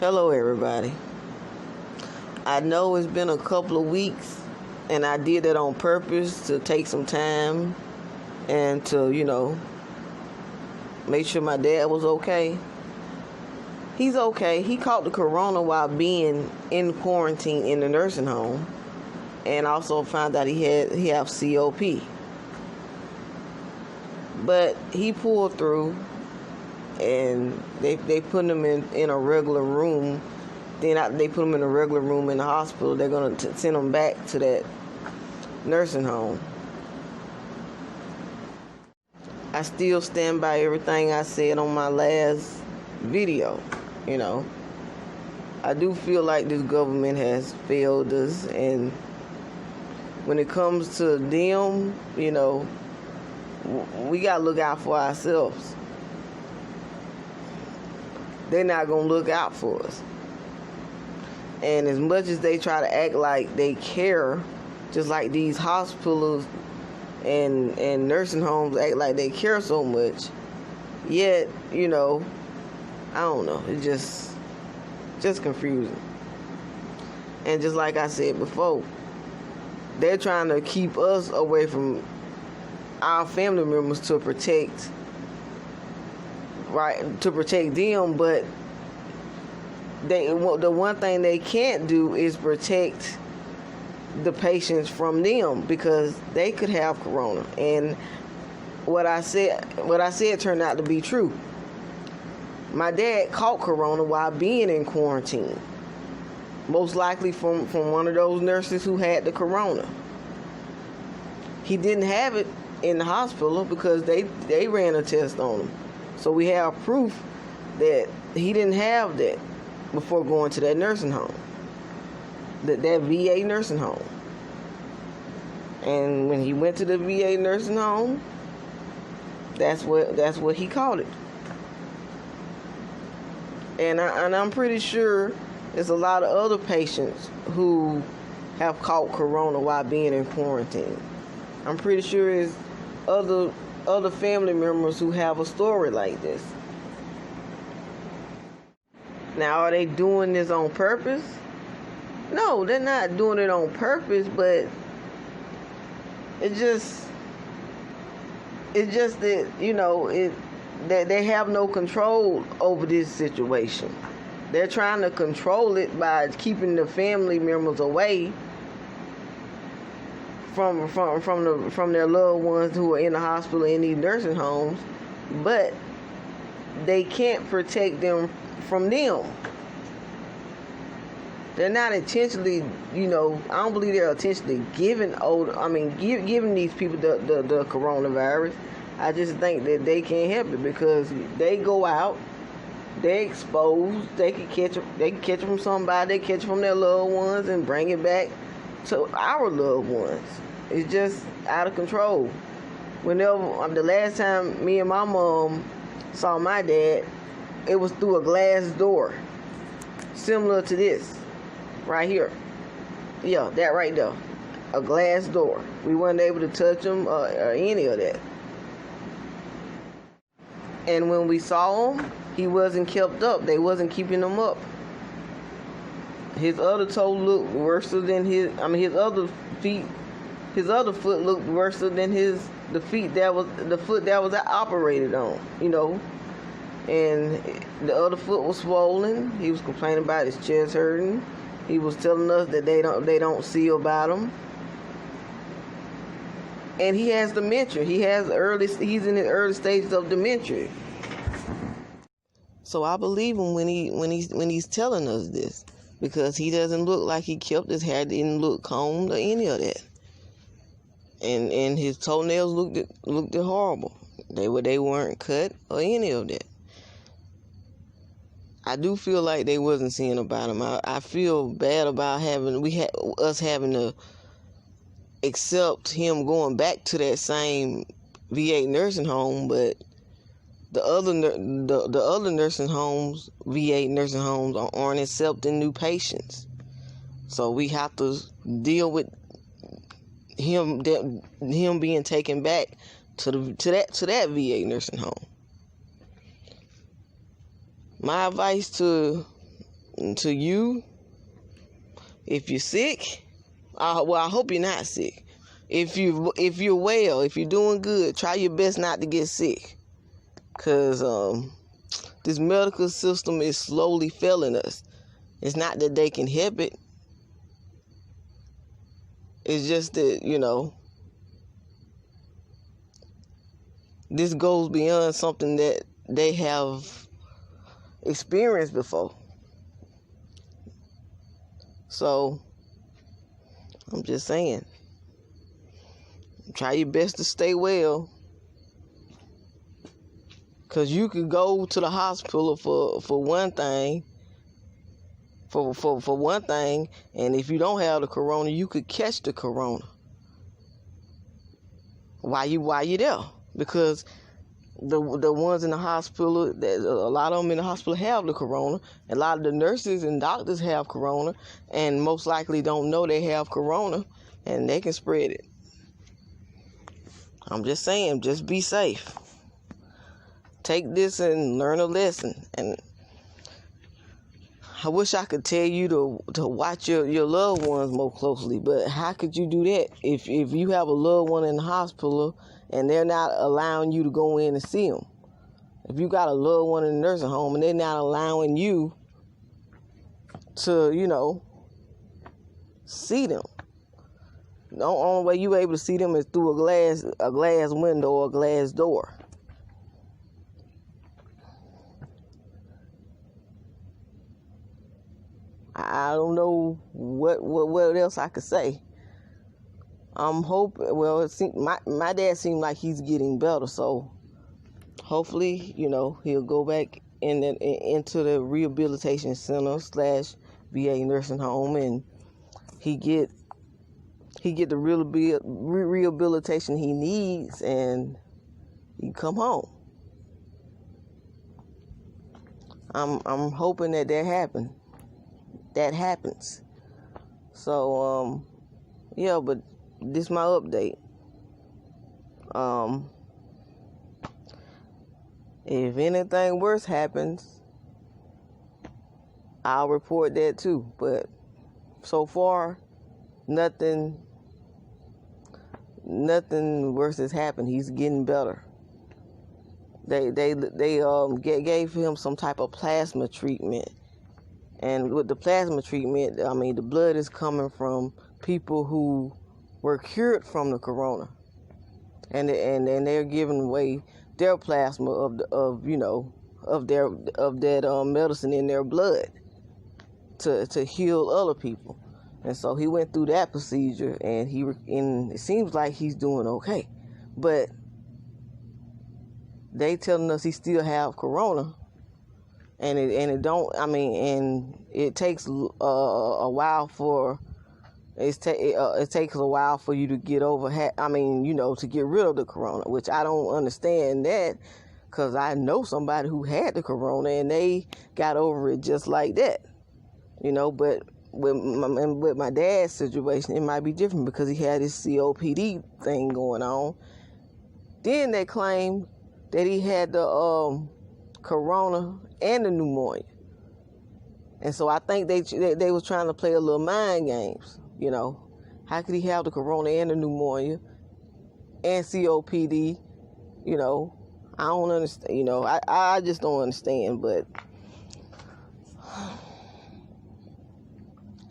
Hello, everybody. I know it's been a couple of weeks, and I did that on purpose to take some time and to, make sure my dad was okay. He's okay. He caught the corona while being in quarantine in the nursing home, and also found out he have COP. But he pulled through, and they put him in a regular room. Then they put him in a regular room in the hospital. They're going to send him back to that nursing home. I still stand by everything I said on my last video. I do feel like this government has failed us, and when it comes to them, we got to look out for ourselves. They're not going to look out for us. And as much as they try to act like they care, just like these hospitals and nursing homes act like they care so much, yet, I don't know, it's just confusing. And just like I said before, they're trying to keep us away from our family members to protect them, but the one thing they can't do is protect the patients from them, because they could have corona. And what I said turned out to be true. My dad caught corona while being in quarantine, most likely from one of those nurses who had the corona. He didn't have it in the hospital because they ran a test on him. So we have proof that he didn't have that before going to that nursing home, that VA nursing home. And when he went to the VA nursing home, that's what he caught it. And I'm pretty sure there's a lot of other patients who have caught corona while being in quarantine. I'm pretty sure there's other family members who have a story like this. Now, are they doing this on purpose? No, they're not doing it on purpose, but it's just that, that they have no control over this situation. They're trying to control it by keeping the family members away from their loved ones who are in the hospital, in these nursing homes, but they can't protect them from them. They're not intentionally, I don't believe they're intentionally giving these people the coronavirus. I just think that they can't help it, because they go out, they're exposed, they can catch it from somebody, they catch it from their loved ones and bring it back to our loved ones. It's just out of control. The last time me and my mom saw my dad, it was through a glass door, similar to this right here. Yeah, that right there, a glass door. We weren't able to touch him or any of that. And when we saw him, he wasn't kept up. They wasn't keeping him up. His other toe looked worse than his other feet. His other foot looked worse than the foot that was operated on, And the other foot was swollen. He was complaining about his chest hurting. He was telling us that they don't see about him. And he has dementia. He's in the early stages of dementia. So I believe him when he's telling us this, because he doesn't look like he kept his hair, didn't look combed or any of that. And his toenails looked horrible. They weren't cut or any of that. I do feel like they wasn't seeing about him. I feel bad about having to accept him going back to that same VA nursing home, but the other nursing homes, VA nursing homes, aren't accepting new patients. So we have to deal with him being taken back to that VA nursing home. My advice to to you, if you're sick, well, I hope you're not sick. If you're well, if you're doing good, try your best not to get sick, cause this medical system is slowly failing us. It's not that they can help it. It's just that, this goes beyond something that they have experienced before. So, I'm just saying, try your best to stay well. Because you could go to the hospital for one thing, for one thing, and if you don't have the corona, you could catch the corona while you there. Because the ones in the hospital, a lot of them in the hospital have the corona. A lot of the nurses and doctors have corona, and most likely don't know they have corona, and they can spread it. I'm just saying, just be safe. Take this and learn a lesson. And I wish I could tell you to watch your loved ones more closely, but how could you do that if you have a loved one in the hospital and they're not allowing you to go in and see them? If you got a loved one in the nursing home and they're not allowing you to, see them, the only way you're able to see them is through a glass window or a glass door. I don't know what else I could say. I'm hoping. Well, it seems my dad seemed like he's getting better, so hopefully, he'll go back into the rehabilitation center / VA nursing home, and he get the rehabilitation he needs, and he come home. I'm hoping that happens. So, yeah, but this is my update. If anything worse happens, I'll report that too. But so far, nothing worse has happened. He's getting better. They gave him some type of plasma treatment. And with the plasma treatment, the blood is coming from people who were cured from the corona, and they're giving away their plasma of that medicine in their blood to heal other people. And so he went through that procedure, and it seems like he's doing okay, but they telling us he still have corona. And it takes a while for it takes a while for you to get over to get rid of the corona, which I don't understand that, because I know somebody who had the corona and they got over it just like that, but with my dad's situation, it might be different because he had this COPD thing going on. Then they claimed that he had the corona and the pneumonia, and so I think they was trying to play a little mind games. How could he have the corona and the pneumonia and COPD? I don't understand. I just don't understand. But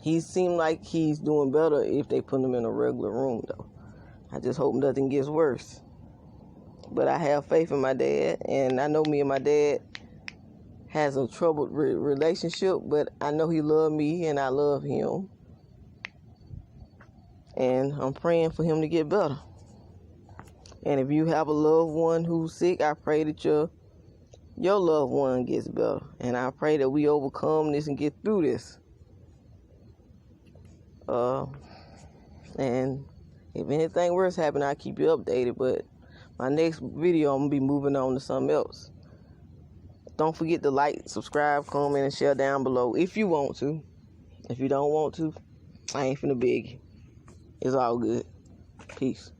he seemed like he's doing better if they put him in a regular room, though. I just hope nothing gets worse. But I have faith in my dad, and I know me and my dad has a troubled relationship, but I know he loved me and I love him. And I'm praying for him to get better. And if you have a loved one who's sick, I pray that your loved one gets better. And I pray that we overcome this and get through this. And if anything worse happens, I'll keep you updated. But my next video, I'm going to be moving on to something else. Don't forget to like, subscribe, comment, and share down below if you want to. If you don't want to, I ain't finna beg you. It's all good. Peace.